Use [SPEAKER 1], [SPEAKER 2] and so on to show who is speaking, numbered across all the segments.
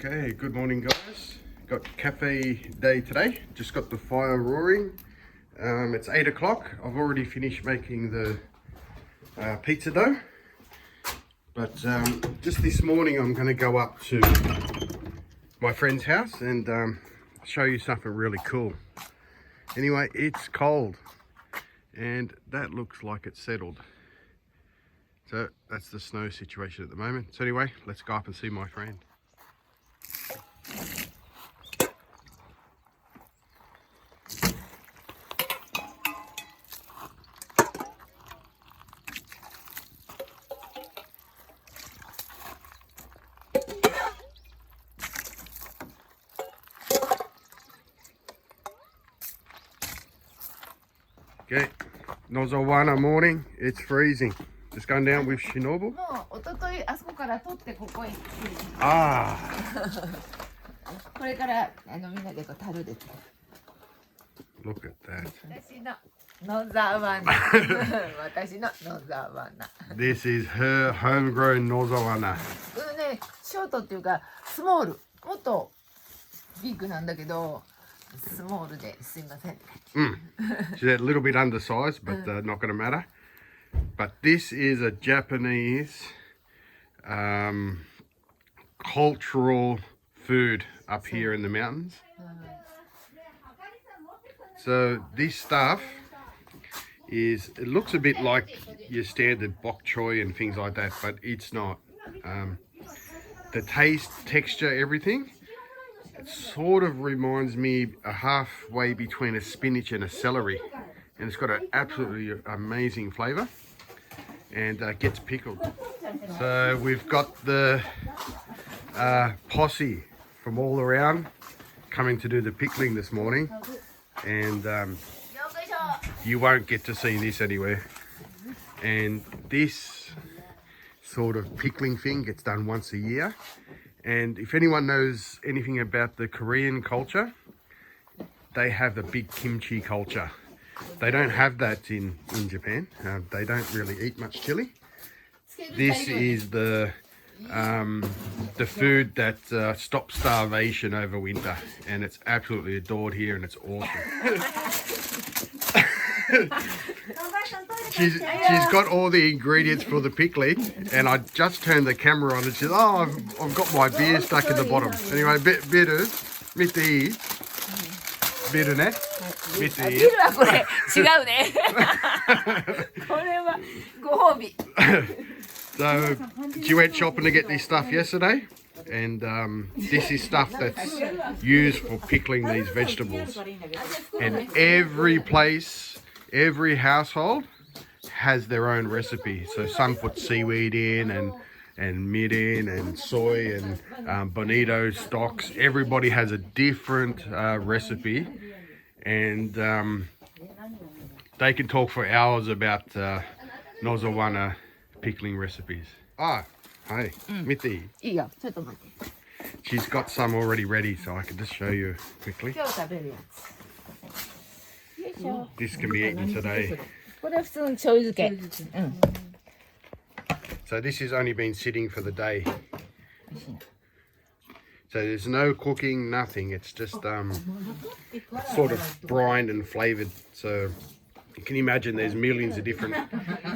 [SPEAKER 1] Okay, good morning guys. Got cafe day today. Just got the fire roaring. It's 8 o'clock. I've already finished making the pizza dough. But just this morning I'm going to go up to my friend's house and show you something really cool. Anyway, it's cold and that looks like it's settled. So that's the snow situation at the moment. So anyway, let's go up and see my friend. Okay, Nozawana morning, it's freezing. Just going down with Shinobu. Ah.
[SPEAKER 2] これからみんなでこう樽で。
[SPEAKER 1] Look at that.
[SPEAKER 2] 私の野沢菜。私の野沢菜。
[SPEAKER 1] This is her homegrown Nozawana.
[SPEAKER 2] これね、ショートっていうかスモール。もっとビッグなんだけど、スモールですいません。
[SPEAKER 1] She's a little bit undersized, but not going to matter. But this is a Japanese cultural food up here in the mountains. So this stuff is, it looks a bit like your standard bok choy and things like that, but it's not. The taste, texture, everything, it sort of reminds me a halfway between a spinach and a celery, and it's got an absolutely amazing flavour and gets pickled. So we've got the posse from all around coming to do the pickling this morning, and you won't get to see this anywhere. And this sort of pickling thing gets done once a year. And if anyone knows anything about the Korean culture, they have a big kimchi culture. They don't have that in Japan. They don't really eat much chili. This is the food that stops starvation over winter, and it's absolutely adored here, and it's awesome. She's got all the ingredients for the pickling, and I just turned the camera on and she said, oh, I've got my beer stuck in the bottom. Anyway, bitter, mitti, bitter ne? Mitti.
[SPEAKER 2] ビールはこれ違うね。これはご褒美。
[SPEAKER 1] So she went shopping to get this stuff yesterday, and this is stuff that's used for pickling these vegetables. And every place, every household has their own recipe. So some put seaweed in and meat in and soy and bonito stocks. Everybody has a different recipe, and they can talk for hours about Nozawana pickling recipes. Ah, hey, Mitti.
[SPEAKER 2] いいよ、ちょっと待って。
[SPEAKER 1] She's got some already ready, so I can just show you quickly.
[SPEAKER 2] 今日食べるやつ。よいしょ。
[SPEAKER 1] This can be eaten today.
[SPEAKER 2] これは普通の醤油漬け。うん。
[SPEAKER 1] So this has only been sitting for the day. So there's no cooking, nothing. It's just sort of brined and flavoured. So you can imagine there's millions of different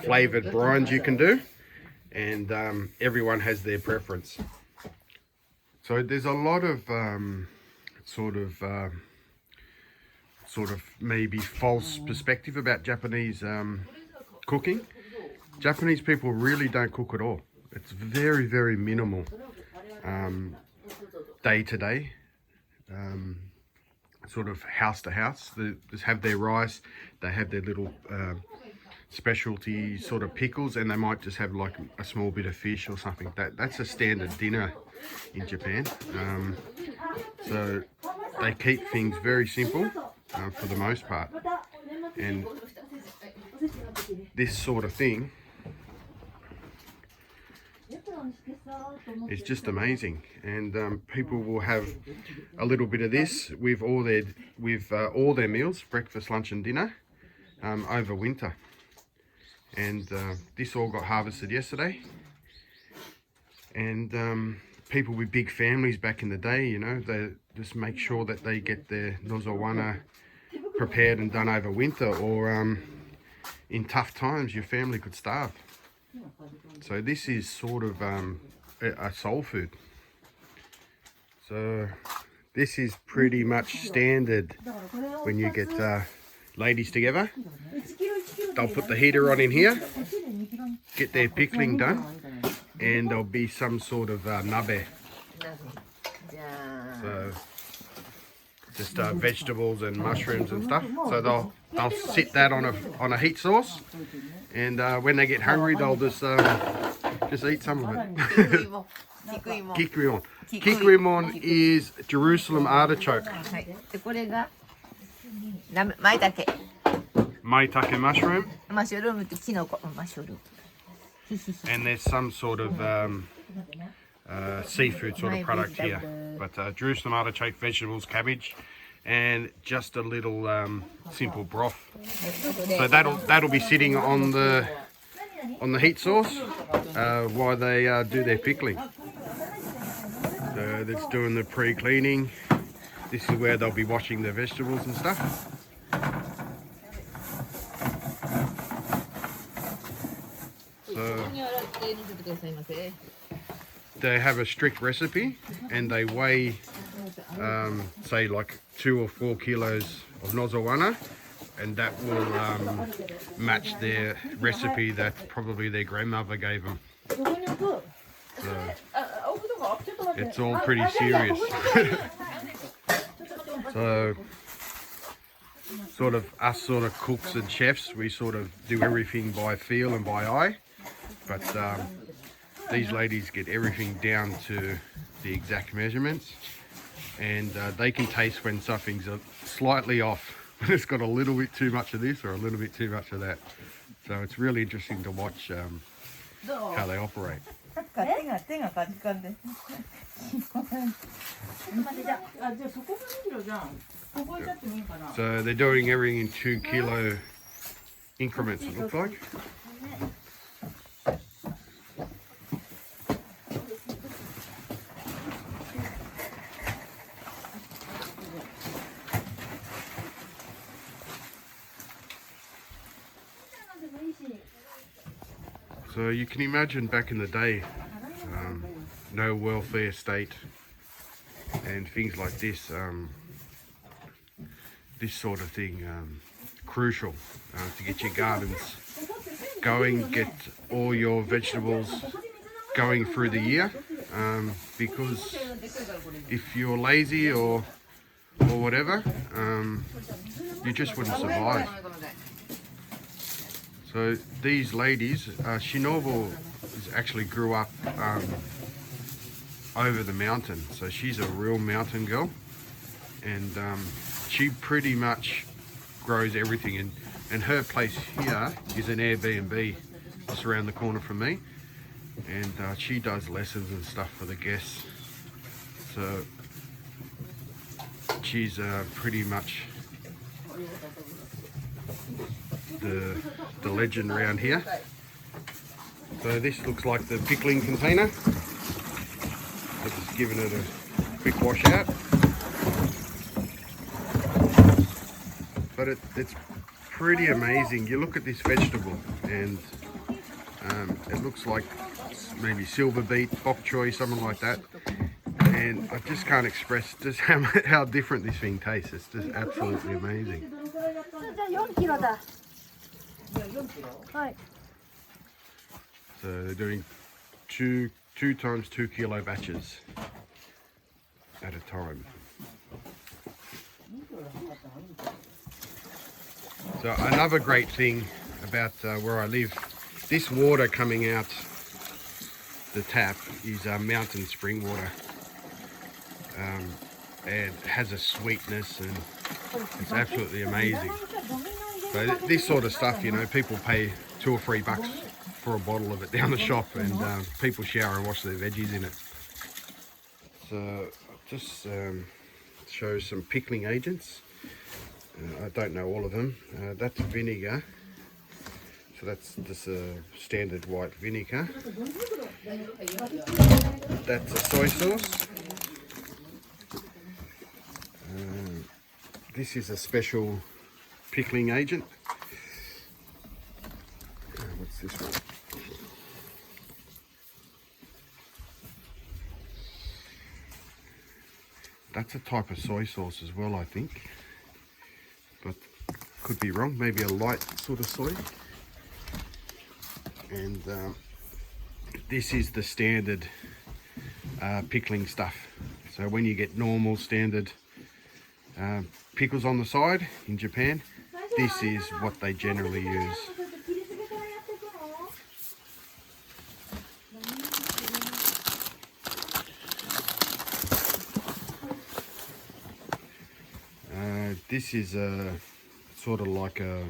[SPEAKER 1] flavoured brines you can do, and everyone has their preference. So there's a lot of sort of maybe false perspective about Japanese cooking. Japanese people really don't cook at all. It's very, very minimal day to day, sort of house to house. They just have their rice, they have their little specialty sort of pickles, and they might just have like a small bit of fish or something. That's a standard dinner in Japan. So they keep things very simple for the most part, and this sort of thing is just amazing. And people will have a little bit of this with all their meals, breakfast, lunch and dinner, over winter. And this all got harvested yesterday, and people with big families back in the day, you know, they just make sure that they get their Nozawana prepared and done over winter, or in tough times your family could starve. So this is sort of a soul food. So this is pretty much standard when you get ladies together. They'll put the heater on in here, get their pickling done, and there'll be some sort of nabe. So just vegetables and mushrooms and stuff. So they'll sit that on a heat source, and when they get hungry, they'll just eat some of it. Kikrimon. Kikrimon is Jerusalem artichoke. Maitake mushroom. And there's some sort of seafood sort of product here. But Jerusalem artichoke, vegetables, cabbage, and just a little simple broth. So that'll be sitting on the heat source while they do their pickling. So that's doing the pre-cleaning. This is where they'll be washing their vegetables and stuff. So they have a strict recipe, and they weigh say like 2 or 4 kilos of Nozawana, and that will match their recipe that probably their grandmother gave them. So it's all pretty serious. So us sort of cooks and chefs, we sort of do everything by feel and by eye, but these ladies get everything down to the exact measurements, and they can taste when something's slightly off, when it's got a little bit too much of this or a little bit too much of that. So it's really interesting to watch how they operate. So they're doing everything in 2 kilo increments, it looks like. So you can imagine back in the day, no welfare state and things like this, this sort of thing, crucial to get your gardens going, get all your vegetables going through the year, because if you're lazy or whatever, you just wouldn't survive. So these ladies, Shinobu actually grew up over the mountain, so she's a real mountain girl, and she pretty much grows everything, and her place here is an Airbnb just around the corner from me, and she does lessons and stuff for the guests. So she's pretty much the legend around here. So this looks like the pickling container. I've just given it a quick wash out, but it's pretty amazing. You look at this vegetable, and it looks like maybe silver beet, bok choy, something like that, and I just can't express just how different this thing tastes. It's just absolutely amazing. So they're doing two times 2 kilo batches at a time. So another great thing about where I live, this water coming out the tap is mountain spring water, and it has a sweetness, and it's absolutely amazing. So this sort of stuff, you know, people pay $2 or $3 for a bottle of it down the shop, and people shower and wash their veggies in it. So just show some pickling agents. I don't know all of them. That's vinegar. So that's just a standard white vinegar. That's a soy sauce. This is a special pickling agent. What's this one? That's a type of soy sauce as well, I think. But could be wrong. Maybe a light sort of soy. And this is the standard pickling stuff. So when you get normal standard pickles on the side in Japan, this is what they generally use. This is a sort of like a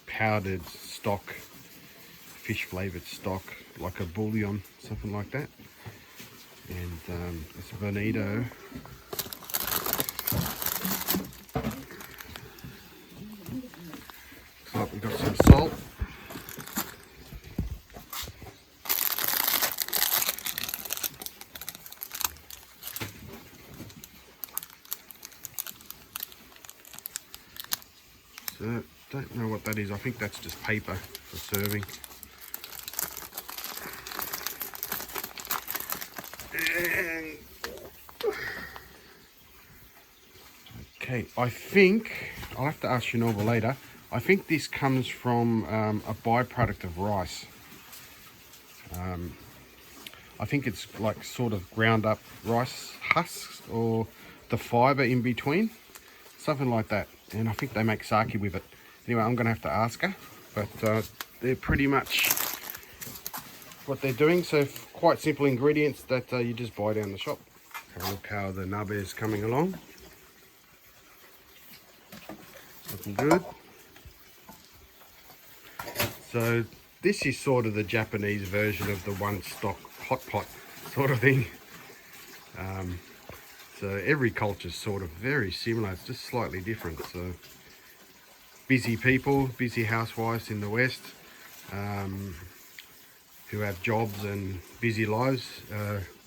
[SPEAKER 1] powdered stock, fish flavored stock, like a bouillon, something like that. And it's bonito. Looks like we've got some salt. So, don't know what that is. I think that's just paper for serving. And okay, I think I'll have to ask Shinova later. I think this comes from a byproduct of rice. I think it's like sort of ground up rice husks or the fibre in between, something like that. And I think they make sake with it. Anyway, I'm going to have to ask her, but they're pretty much what they're doing. So quite simple ingredients that you just buy down the shop. Have a look how the nabe is coming along. Looking good. So this is sort of the Japanese version of the one stock hot pot sort of thing. So every culture is sort of very similar, it's just slightly different. So busy people, busy housewives in the West, who have jobs and busy lives,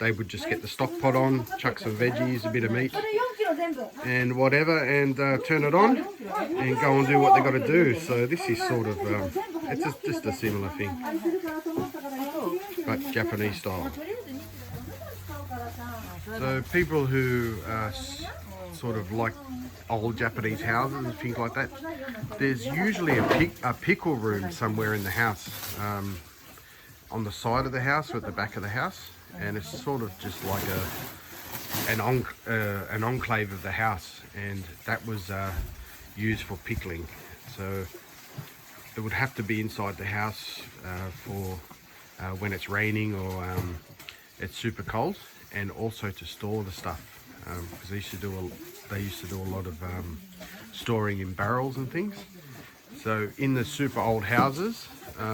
[SPEAKER 1] they would just get the stock pot on, chuck some veggies, a bit of meat and whatever, and turn it on and go and do what they got to do. So this is sort of, it's just a similar thing, but Japanese style. So people who sort of like old Japanese houses and things like that, there's usually a pickle room somewhere in the house, on the side of the house or at the back of the house, and it's sort of just like an enclave of the house, and that was used for pickling. So it would have to be inside the house for when it's raining or it's super cold, and also to store the stuff, because they used to do a lot of storing in barrels and things. So in the super old houses,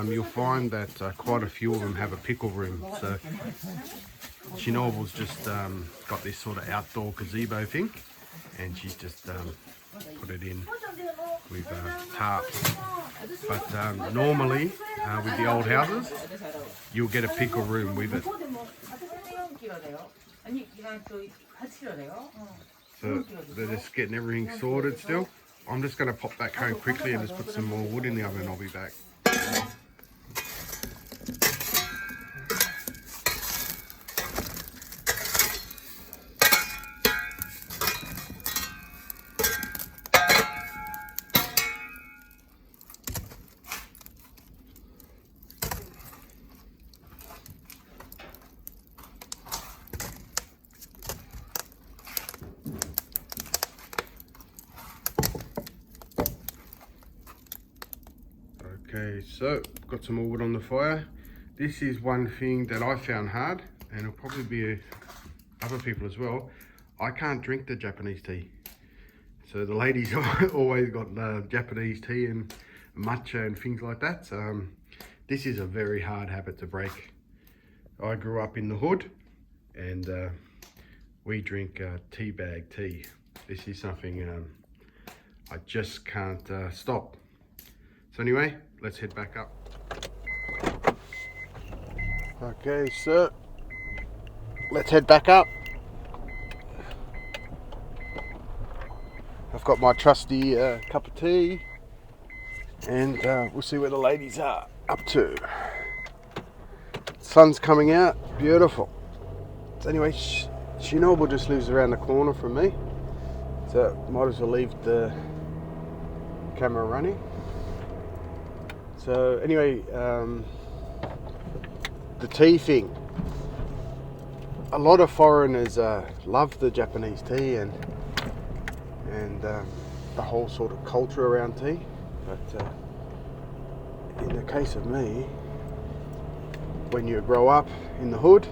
[SPEAKER 1] you'll find that quite a few of them have a pickle room. So Shinobu's just got this sort of outdoor gazebo thing, and she's just put it in with tarps. But normally with the old houses, you'll get a pickle room with it. So they're just getting everything sorted still. I'm just going to pop back home quickly and just put some more wood in the oven and I'll be back. Okay, so got some more wood on the fire. This is one thing that I found hard, and it'll probably be other people as well. I can't drink the Japanese tea. So the ladies always got Japanese tea and matcha and things like that. So, this is a very hard habit to break. I grew up in the hood, and we drink tea bag tea. This is something I just can't stop. So anyway, let's head back up. Okay, so let's head back up. I've got my trusty cup of tea, and we'll see where the ladies are up to. Sun's coming out, beautiful. So anyway, Shinobu just lives around the corner from me, so might as well leave the camera running. So anyway, the tea thing. A lot of foreigners love the Japanese tea and the whole sort of culture around tea. But in the case of me, when you grow up in the hood,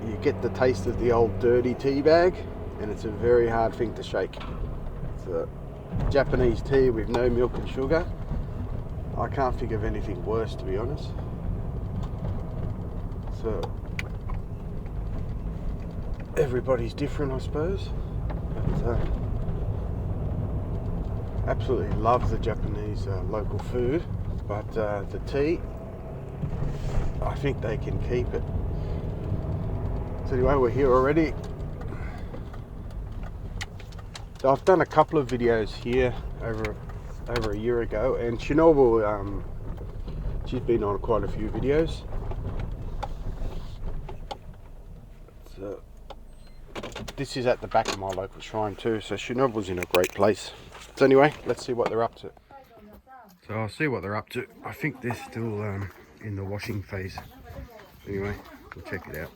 [SPEAKER 1] you get the taste of the old dirty tea bag, and it's a very hard thing to shake. It's a Japanese tea with no milk and sugar. I can't think of anything worse, to be honest. So everybody's different, I suppose. But absolutely love the Japanese local food, but the tea, I think they can keep it. So anyway, we're here already. So I've done a couple of videos here over a year ago, and Shinobu, she's been on quite a few videos. So this is at the back of my local shrine too, so Shinobu's in a great place. So anyway, let's see what they're up to. So I'll see what they're up to. I think they're still in the washing phase. Anyway, we'll check it out.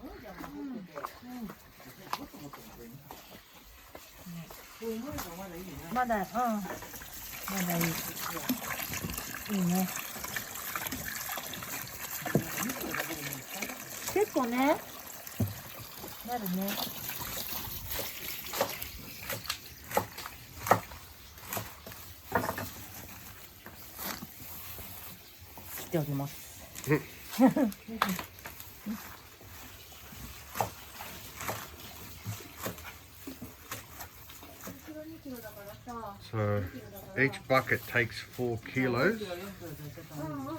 [SPEAKER 1] So each bucket takes 4 kilos,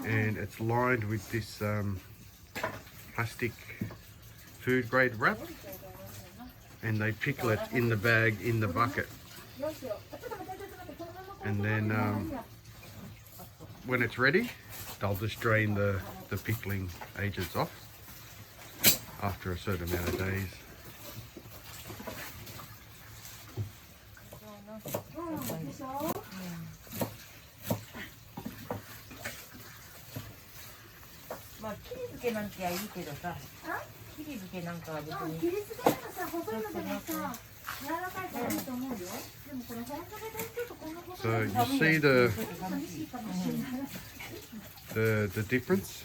[SPEAKER 1] and it's lined with this plastic food grade wrap, and they pickle it in the bag in the bucket, and then when it's ready, they'll just drain the pickling agents off after a certain amount of days. So you see the difference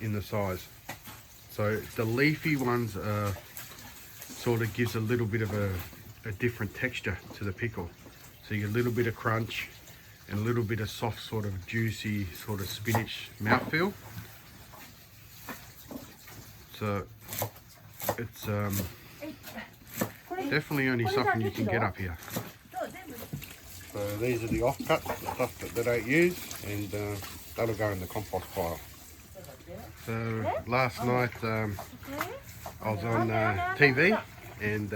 [SPEAKER 1] in the size. So the leafy ones sort of gives a little bit of a different texture to the pickle. So you get a little bit of crunch and a little bit of soft, sort of juicy, sort of spinach mouthfeel. So it's definitely only something you can get up here. So these are the off-cut stuff that they don't use, and that'll go in the compost pile. So last night I was on TV, and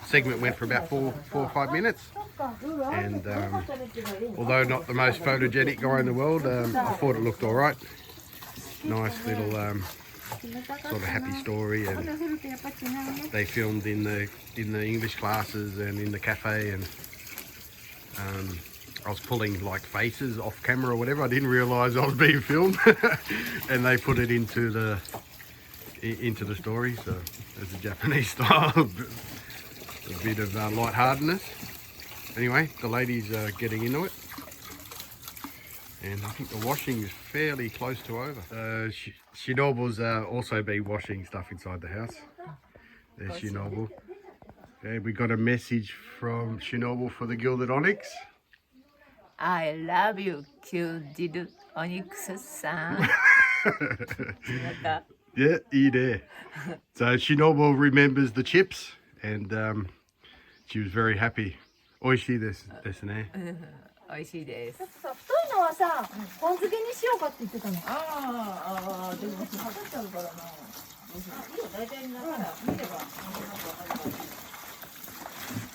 [SPEAKER 1] segment went for about 4 or 5 minutes, and although not the most photogenic guy in the world, I thought it looked all right. Nice little sort of happy story, and they filmed in the English classes and in the cafe, and I was pulling like faces off camera or whatever. I didn't realise I was being filmed, and they put it into the story. So as a Japanese style, a bit of lightheartedness. Anyway, the ladies are getting into it, and I think the washing is fairly close to over. Shinobu's also been washing stuff inside the house. There's Shinobu. Okay, we got a message from Shinobu for the Gilded Onyx.
[SPEAKER 2] I love you, Gilded Onyx-san.
[SPEAKER 1] Yeah, there. So Shinobu remembers the chips, and she was very happy. 美味しいですね。
[SPEAKER 2] 美味しいです。
[SPEAKER 3] はさ、本漬けにしようかって言ってたの。
[SPEAKER 2] でも測ってあるからな。大体見ながら見れば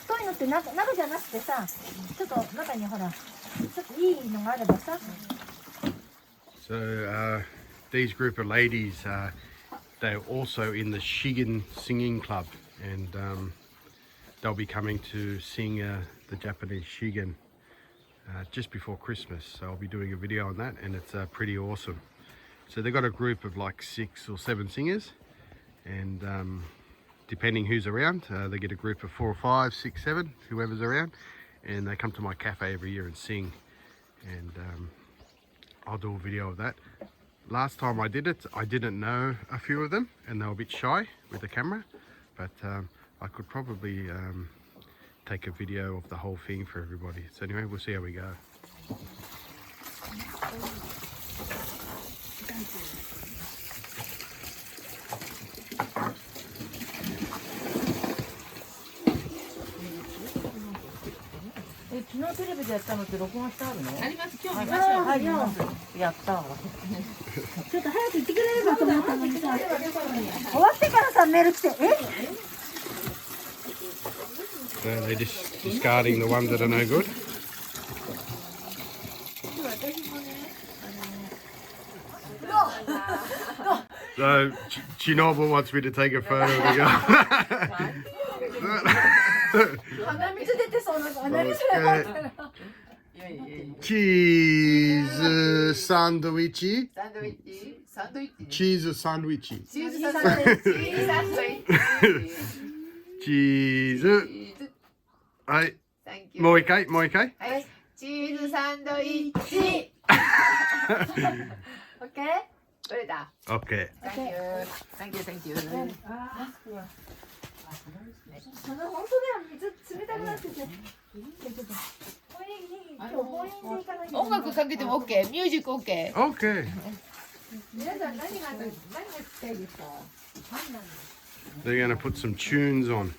[SPEAKER 3] そういうのって鍋じゃなくてさ、ちょっと中にほら、ちょっといいのがあればさ。
[SPEAKER 1] So these group of ladies, they're also in the Shigen singing club, and they'll be coming to sing the Japanese Shigen just before Christmas. So I'll be doing a video on that, and it's pretty awesome. So they've got a group of like 6 or 7 singers, and depending who's around, they get a group of 4 or 5, 6, 7, whoever's around, and they come to my cafe every year and sing, and I'll do a video of that. Last time I did it, I didn't know a few of them, and they were a bit shy with the camera, but I could probably take a video of the whole thing for everybody. So anyway, we'll see how we go.
[SPEAKER 2] 昨日テレビでやったのって録画してあるの？
[SPEAKER 4] あります。今日見ました。
[SPEAKER 2] はい、見ます。やったわ。
[SPEAKER 3] ちょっと早く行ってくれればと思ったのにさ、終わってからさ、メール来て、
[SPEAKER 1] So they're just discarding the ones that are no good. So Shinobu wants me to take a photo of the guy.
[SPEAKER 3] 鼻水出てそうなの。何それ。
[SPEAKER 1] チーズサンドイッチ。
[SPEAKER 2] サンドイッチ？サンドイッチ？
[SPEAKER 1] チーズサンドイッチ。
[SPEAKER 2] チーズサンドイッチ。サンドイッチ。
[SPEAKER 1] チーズ。はい。もう一回、もう一回。
[SPEAKER 2] はい。チーズサンドイッチ。オッケー？取れた。
[SPEAKER 1] オッケー。
[SPEAKER 2] Thank you, thank you.
[SPEAKER 3] 本当だよ、水冷たくなってて。
[SPEAKER 2] 音楽かけても OK、ミュージック OK。Okay.
[SPEAKER 3] 皆さん何が聞きたいですか？
[SPEAKER 1] They're going to put some tunes on.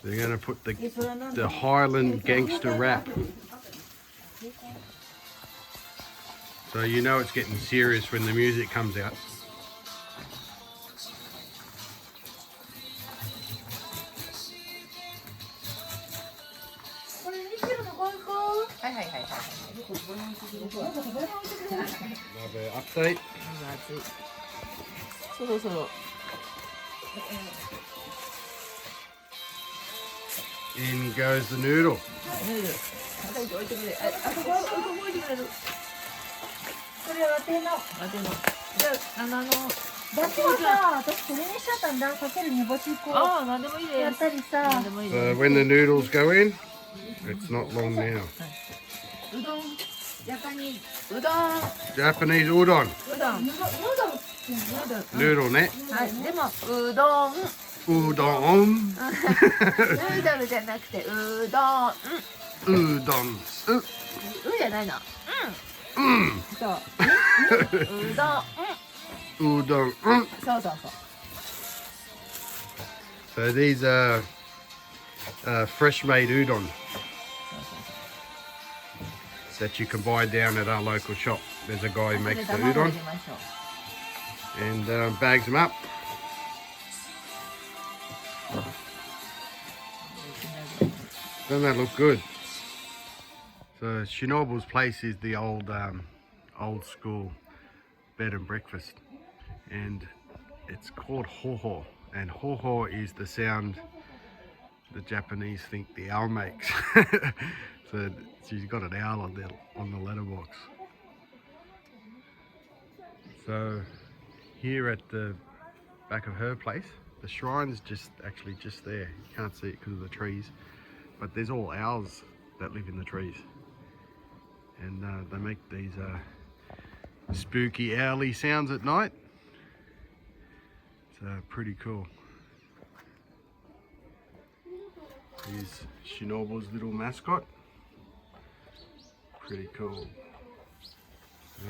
[SPEAKER 1] They're going to put the Highland gangster rap. So you know it's getting serious when the music comes out.
[SPEAKER 3] これ2キロのゴルフ。
[SPEAKER 2] はいはいはいはい。
[SPEAKER 1] Another update.
[SPEAKER 2] そろそろ。
[SPEAKER 1] In goes the noodle.
[SPEAKER 2] 置いてくれ。あそこ置いてくれる。
[SPEAKER 3] これは手の。
[SPEAKER 2] じゃあ
[SPEAKER 3] だしはさ、私これにしちゃったんだ。かける煮干し粉。
[SPEAKER 2] ああ、なんでもいいです。
[SPEAKER 3] やったりさ。
[SPEAKER 2] なんでもいいです。
[SPEAKER 1] When the noodles go in, it's not long now.
[SPEAKER 2] うどん、ジャパニーうどん。
[SPEAKER 1] Japanese udon.
[SPEAKER 2] うどん。
[SPEAKER 1] Noodle ね。
[SPEAKER 2] はい、でもうどん。
[SPEAKER 1] Udon.
[SPEAKER 2] ヌードルじゃなくてうどん。
[SPEAKER 1] Udon.
[SPEAKER 2] うじゃないの。そう。うどん。
[SPEAKER 1] Udon.
[SPEAKER 2] そうそうそう。
[SPEAKER 1] So these are fresh made udon that you can buy down at our local shop. There's a guy who makes the udon and bags them up. Doesn't that look good? So Shinobu's place is the old school bed and breakfast, and it's called hoho, and hoho is the sound the Japanese think the owl makes. So she's got an owl on the letterbox. So here at the back of her place, the shrine's just there. You can't see it because of the trees, but there's all owls that live in the trees, and they make these spooky owly sounds at night. It's pretty cool. Here's Shinobu's little mascot. Pretty cool.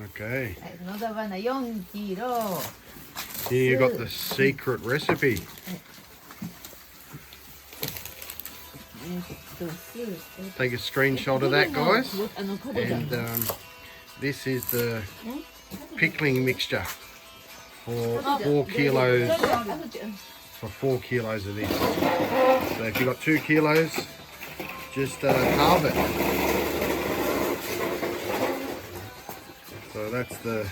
[SPEAKER 1] Okay.
[SPEAKER 2] 野沢菜4キロ。
[SPEAKER 1] Here you got the secret recipe. Take a screenshot of that, guys. And this is the pickling mixture for 4 kilos. For 4 kilos of this. So if you've got 2 kilos, just halve it. So that's the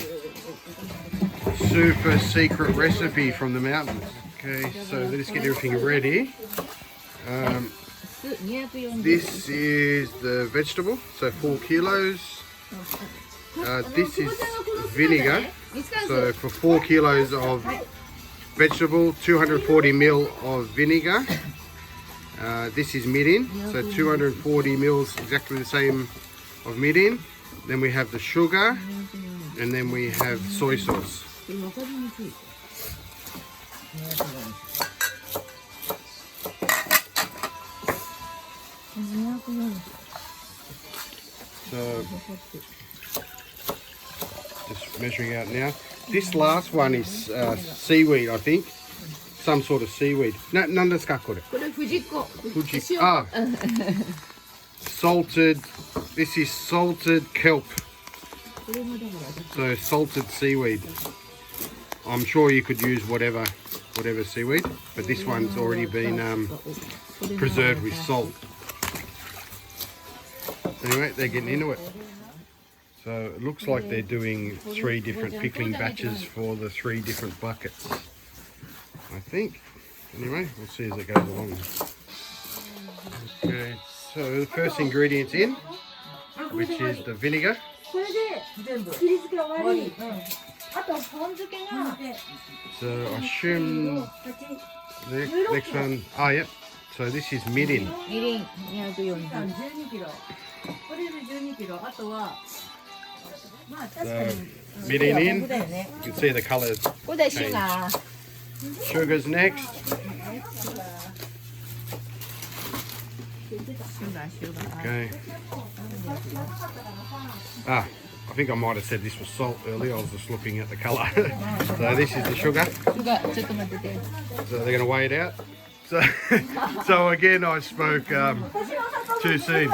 [SPEAKER 1] super secret recipe from the mountains. Okay, so let's get everything ready. This is the vegetable, so 4 kilos. This is vinegar, so for 4 kilos of vegetable, 240 ml of vinegar. This is mirin, so 240 mils, exactly the same of mirin. Then we have the sugar, and then we have soy sauce. So, just measuring out now. This last one is seaweed, I think. Some sort of seaweed. Nan desu ka, kore? Fuji. Ah, salted. This is salted kelp. So salted seaweed. I'm sure you could use whatever seaweed, but this one's already been preserved with salt. Anyway, they're getting into it. So it looks like they're doing 3 different pickling batches for the 3 different buckets, I think. Anyway, we'll see as it goes along. Okay, so the first ingredient's in, which is the vinegar. So I assume the next one, yep. So this is mirin. So mirin in, you can see the colours change. Sugar's next. Okay. I think I might have said this was salt earlier. I was just looking at the colour. So this is the sugar. So they're going to weigh it out. So again, I spoke too soon.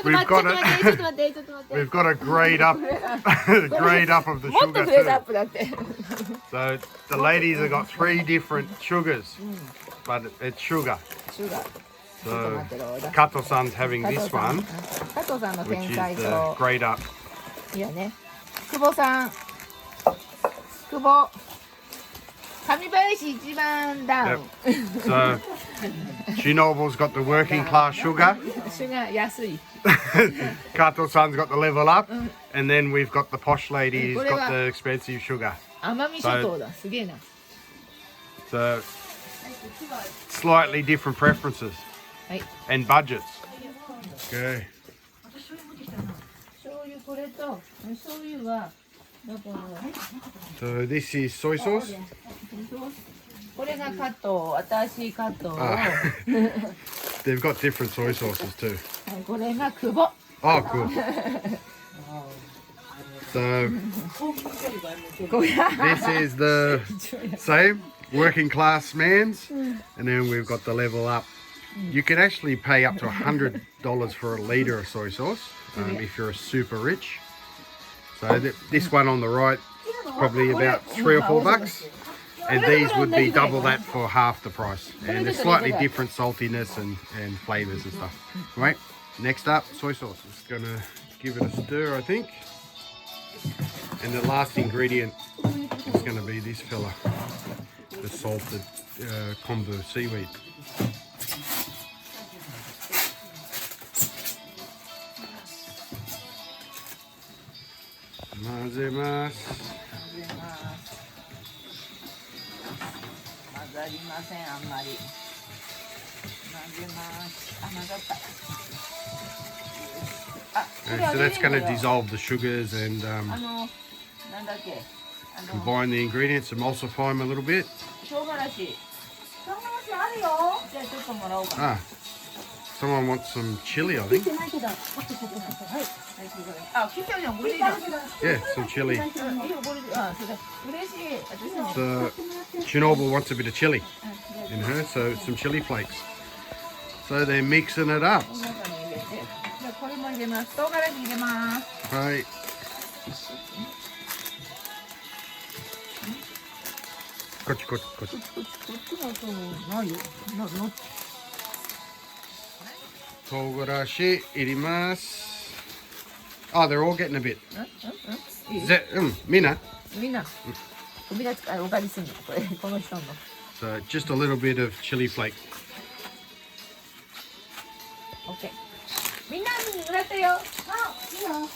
[SPEAKER 1] We've got a grade up, grade up of the sugar too. So the ladies have got 3 different sugars, but it's sugar. So Kato-san's having this one, which is the grade up. Yep. So Shinobu's got the working class sugar. Kato-san's got the level up, and then we've got the posh lady who's got the expensive sugar. So slightly different preferences and budgets. Okay. So this is soy sauce. They've got different soy sauces too. Oh, cool. So this is the same working class man's, and then we've got the level up. You can actually pay up to $100 for a litre of soy sauce if you're super rich. So this one on the right is probably about $3 or $4, and these would be double that for half the price. And there's slightly different saltiness and flavours and stuff. Right, next up, soy sauce. Just gonna give it a stir, I think. And the last ingredient is gonna be this fella, the salted kombu seaweed. So that's going to dissolve the sugars and combine the ingredients, emulsify them a little bit. Someone wants some chili, I think. Yeah, some chili. So Shinobu wants a bit of chili in her, so some chili flakes. So they're mixing it up.
[SPEAKER 2] この中に入れて、じゃあこれも入れます。唐辛子入れます。
[SPEAKER 1] はい。こっちこっちこっち。
[SPEAKER 2] こっちのそうないよ。
[SPEAKER 1] 唐辛子入れます。Oh, they're all getting a bit. みんな
[SPEAKER 2] みんなお借りするのこれこの人の。
[SPEAKER 1] So just a little bit of chili flake.
[SPEAKER 2] OK。みんなに裏手よ。あ、いいよ。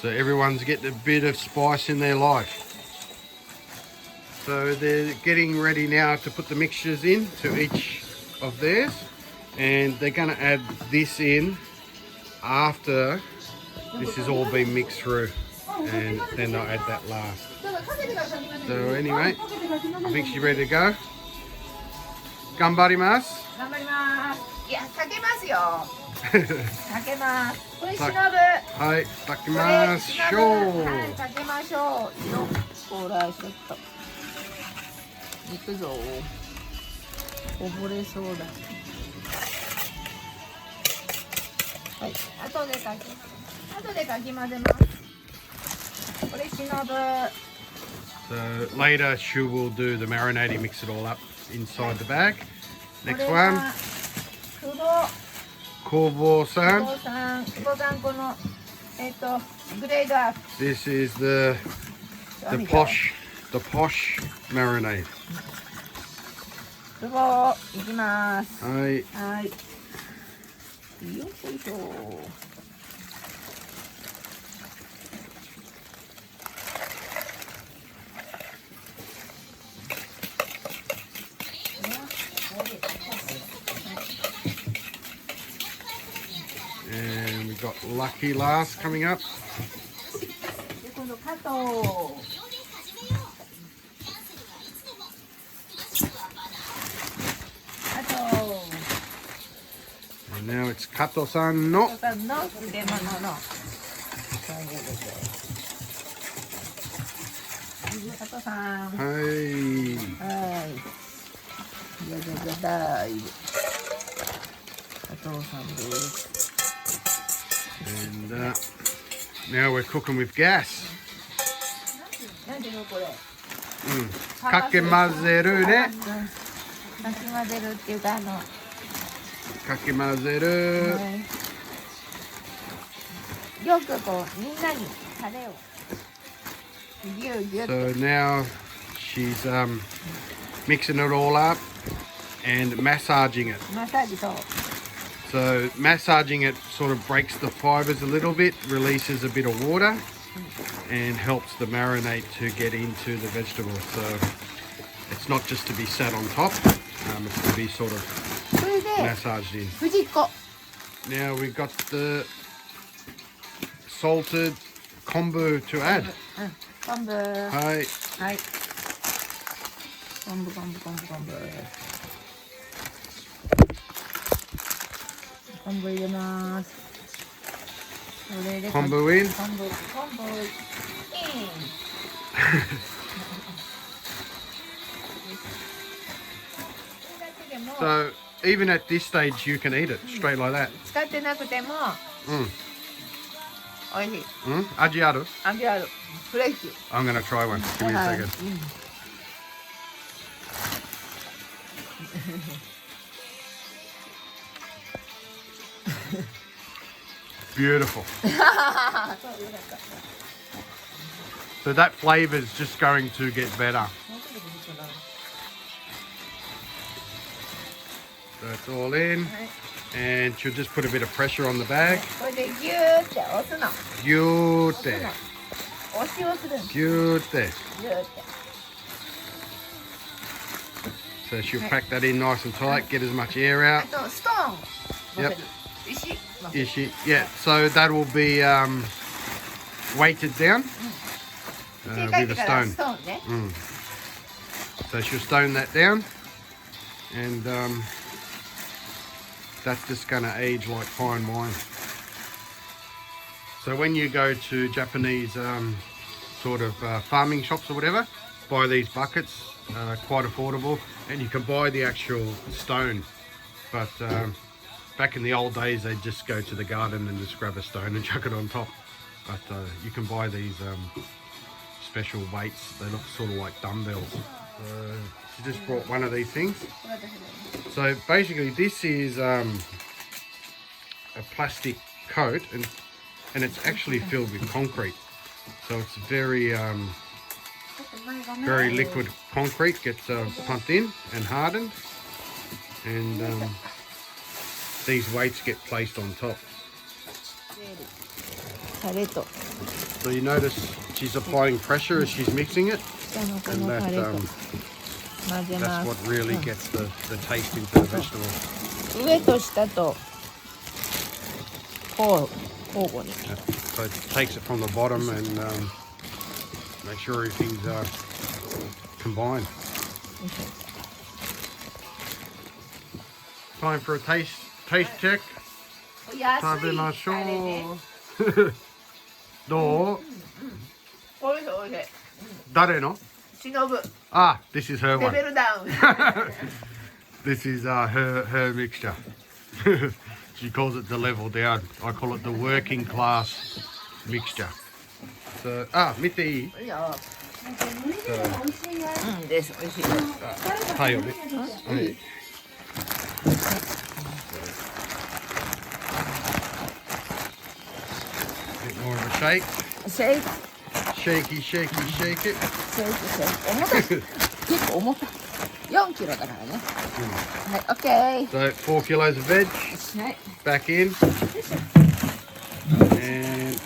[SPEAKER 1] So everyone's getting a bit of spice in their life. So they're getting ready now to put the mixtures in to each of theirs, and they're going to add this in after this has all been mixed through, and then they'll add that last. So anyway, I think she's ready to go. Ganbarimasu.
[SPEAKER 2] 頑張ります。いや、かけますよ。かけます。これ忍ぶ。
[SPEAKER 1] はい、かけましょう。
[SPEAKER 2] はい、かけましょう。よ、ほら、ちょっと。いくぞ。こぼれそうだ。はい、後でかき混ぜます。これ忍ぶ。
[SPEAKER 1] So later she will do the marinating, mix it all up inside the bag. Next one. 久保さん、このグレードアップ。This is the posh marinade.
[SPEAKER 2] 久保いきます。
[SPEAKER 1] はい。
[SPEAKER 2] はい。よいしょ。
[SPEAKER 1] And we've got Lucky Last coming up.
[SPEAKER 2] で、今度加藤。
[SPEAKER 1] And now it's Kato-san no.
[SPEAKER 2] 加藤の漬物の。加藤さん。
[SPEAKER 1] はい。
[SPEAKER 2] はい。じゃじゃじゃだい。加藤さんです。
[SPEAKER 1] And now we're cooking with gas.
[SPEAKER 2] なんていうのこれ。
[SPEAKER 1] かき混ぜるね。
[SPEAKER 2] かき混ぜるっていうか
[SPEAKER 1] かき混ぜる。
[SPEAKER 2] よくこうみんなにタレをギュギュッと。
[SPEAKER 1] So now she's mixing it all up and massaging it.
[SPEAKER 2] マッサージと。
[SPEAKER 1] So massaging it sort of breaks the fibers a little bit, releases a bit of water, and helps the marinade to get into the vegetables. So it's not just to be sat on top, it's to be sort of massaged in.
[SPEAKER 2] 藤子。
[SPEAKER 1] Now we've got the salted kombu to add.
[SPEAKER 2] 昆布。
[SPEAKER 1] はい。
[SPEAKER 2] はい。昆布。昆布入れます。これで
[SPEAKER 1] 昆布イン。
[SPEAKER 2] 昆布イン。
[SPEAKER 1] So even at this stage you can eat it straight like that.
[SPEAKER 2] 使ってなくてもおいしい。
[SPEAKER 1] 味ある？
[SPEAKER 2] 味ある。フレッシュ。
[SPEAKER 1] I'm gonna try one. Give me a second. Beautiful. So that flavour is just going to get better. That's all in, and she'll just put a bit of pressure on the bag.
[SPEAKER 2] これでギューって押すの。
[SPEAKER 1] ギューって。
[SPEAKER 2] 押しをするの。
[SPEAKER 1] ギューって。
[SPEAKER 2] ギューって。
[SPEAKER 1] So she'll pack that in nice and tight, get as much air
[SPEAKER 2] あ
[SPEAKER 1] out.
[SPEAKER 2] とストーン。
[SPEAKER 1] Yep.
[SPEAKER 2] 石。
[SPEAKER 1] Is she? Yeah. So that will be weighted down
[SPEAKER 2] 手書い
[SPEAKER 1] with
[SPEAKER 2] て
[SPEAKER 1] a
[SPEAKER 2] から
[SPEAKER 1] stone.
[SPEAKER 2] ストーンね。
[SPEAKER 1] So she'll stone that down, and that's just going to age like fine wine. So when you go to Japanese sort of farming shops or whatever, buy these buckets quite affordable, and you can buy the actual stone. But back in the old days, they'd just go to the garden and just grab a stone and chuck it on top. But you can buy these special weights. They look sort of like dumbbells. She just brought one of these things. So basically, this is a plastic coat, and it's actually filled with concrete. So it's very very liquid concrete, gets pumped in and hardened, and these weights get placed on top. So you notice she's applying pressure as she's mixing it, and that's what really gets the taste into the vegetable.
[SPEAKER 2] 上と下と交互に。
[SPEAKER 1] So it takes it from the bottom and make sure everything's combined. Time for a taste check. 食べましょう。どう？
[SPEAKER 2] おいしいおいしい。
[SPEAKER 1] 誰の？
[SPEAKER 2] しのぶ。
[SPEAKER 1] Ah, this is her
[SPEAKER 2] レ
[SPEAKER 1] one.
[SPEAKER 2] ベルダウン。
[SPEAKER 1] This is her mixture. She calls it the level down. I call it the working class mixture. So, 見ていい？
[SPEAKER 2] いいよ。うんです。おいしい。
[SPEAKER 1] はい、よね。はい。Bit more of a shake.
[SPEAKER 2] シェイク。
[SPEAKER 1] Shaky, shaky, shake it.
[SPEAKER 2] シェイクシェイク。重たい。結構重たい。4キロだからね。はい、オッケー。
[SPEAKER 1] So 4 kilos of veg
[SPEAKER 2] はい。
[SPEAKER 1] back in, and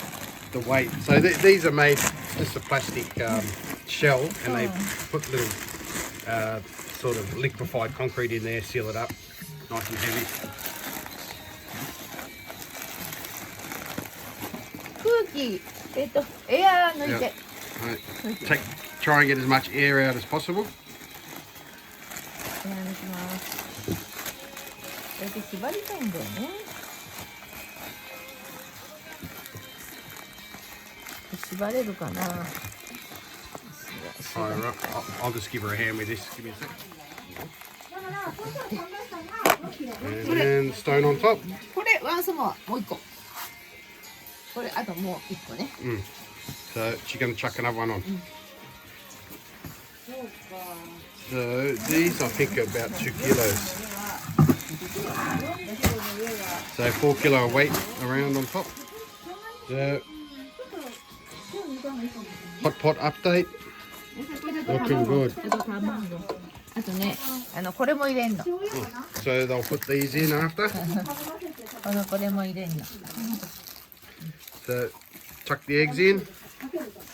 [SPEAKER 1] the weight. So these are made just a plastic shell, and they put little sort of liquefied concrete in there, seal it up, nice and heavy.
[SPEAKER 2] 空気、エアー抜いて。
[SPEAKER 1] Right. Try and get as much air out as possible.
[SPEAKER 2] エアー抜きます。これで縛りたいんだよね。縛れるかな。
[SPEAKER 1] Alright, I'll just give her a hand with this. Give me a second. And stone on top.
[SPEAKER 2] これワンスモア、もう一個。これあともう一個ね。
[SPEAKER 1] So she's going to chuck another one on. So these I think are about 2 kilos. So 4 kilo weight around on top. So hot pot update. Looking good.
[SPEAKER 2] あとね、これも入れんの。
[SPEAKER 1] So they'll put these in after.
[SPEAKER 2] これも入れんの。
[SPEAKER 1] So chuck the eggs in.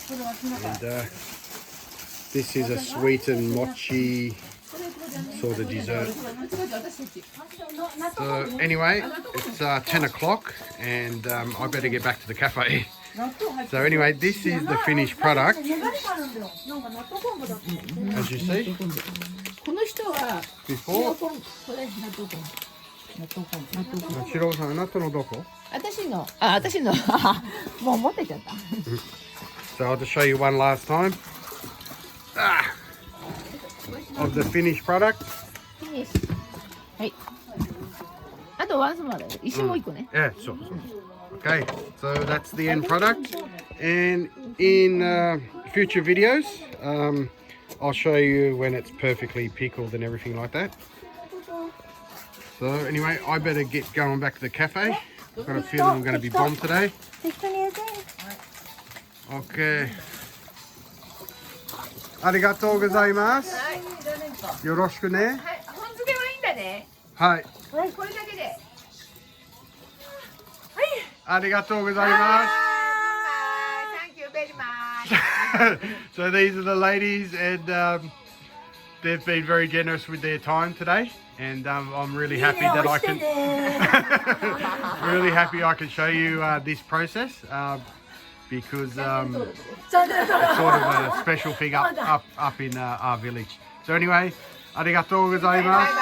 [SPEAKER 1] And this is a sweetened mochi sort of dessert. So anyway, it's 10 o'clock and I better get back to the cafe. So anyway, this is the finished product. As you see,
[SPEAKER 2] この人は
[SPEAKER 1] before.
[SPEAKER 2] これ納豆コン。納豆コン。納豆コン。
[SPEAKER 1] シロさん、あなたのどこ？
[SPEAKER 2] 私のもう持ってちゃった。
[SPEAKER 1] So I'll just show you one last time. Of the finished product.
[SPEAKER 2] フィニッシュ。はい。あとワンスモアだよ。一緒もう一個ね。
[SPEAKER 1] Yeah, sure. Okay, so that's the end product. And in future videos, I'll show you when it's perfectly pickled and everything like that. So anyway, I better get going back to the cafe. I've got a feeling I'm going to be bombed today.
[SPEAKER 3] 適当に入れて。
[SPEAKER 1] Okay. ありがとうございます。
[SPEAKER 2] はい。
[SPEAKER 1] よろしくね。
[SPEAKER 2] はい。本漬けはいいんだね。
[SPEAKER 1] はい。
[SPEAKER 2] これだけで。
[SPEAKER 1] ありがとうございます。
[SPEAKER 2] Thank you very much.
[SPEAKER 1] So these are the ladies, and they've been very generous with their time today, and I'm really happy that I can really happy I can show you this process because it's sort of a special thing up in our village. So anyway, ありがとうございます。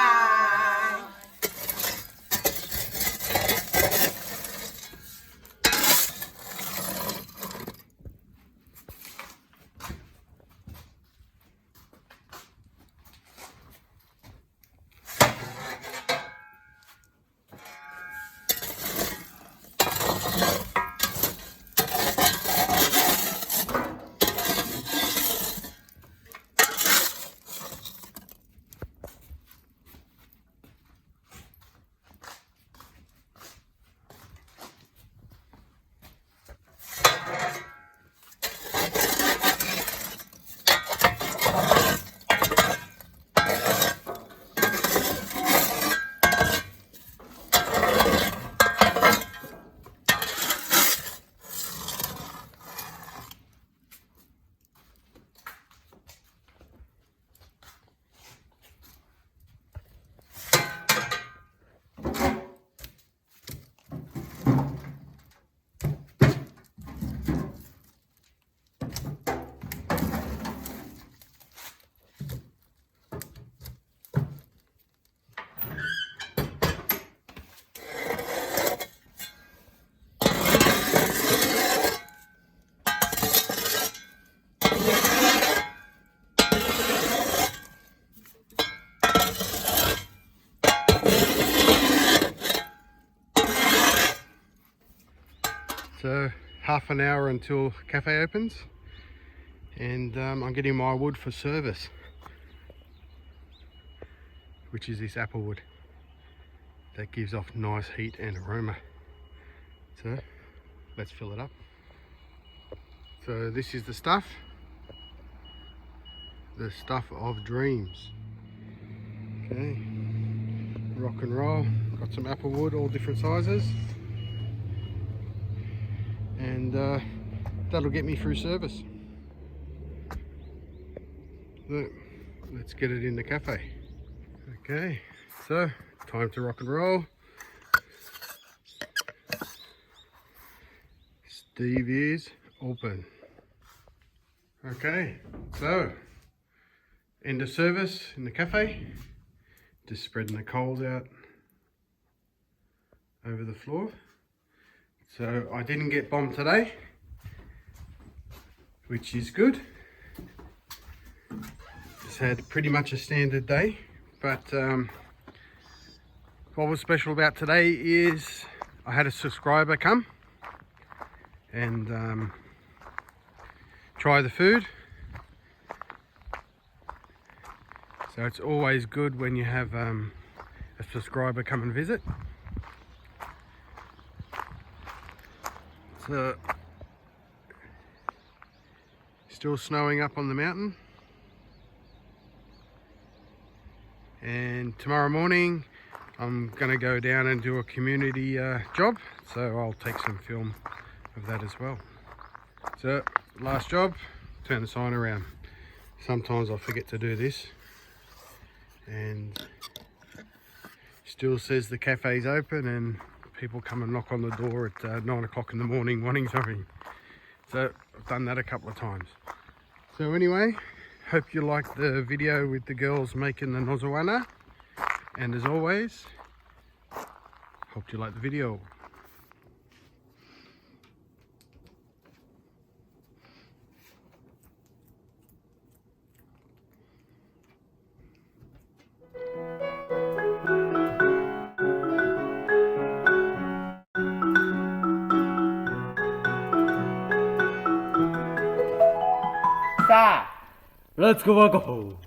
[SPEAKER 1] So half an hour until cafe opens, and I'm getting my wood for service, which is this apple wood that gives off nice heat and aroma. So let's fill it up. So this is the stuff of dreams. Okay, rock and roll. Got some apple wood, all different sizes, and that'll get me through service. So let's get it in the cafe. Okay, so time to rock and roll. Steve is open. Okay, so end of service in the cafe. Just spreading the coals out over the floor. So I didn't get bombed today, which is good. Just had pretty much a standard day, but what was special about today is I had a subscriber come and try the food. So it's always good when you have a subscriber come and visit. So still snowing up on the mountain, and tomorrow morning I'm gonna go down and do a community job, so I'll take some film of that as well. So last job, turn the sign around. Sometimes I forget to do this, and still says the cafe's open, and people come and knock on the door at 9 o'clock in the morning wanting something. So I've done that a couple of times. So anyway, hope you liked the video with the girls making the Nozawana, and as always, hope you liked the video.
[SPEAKER 4] Let's go, go.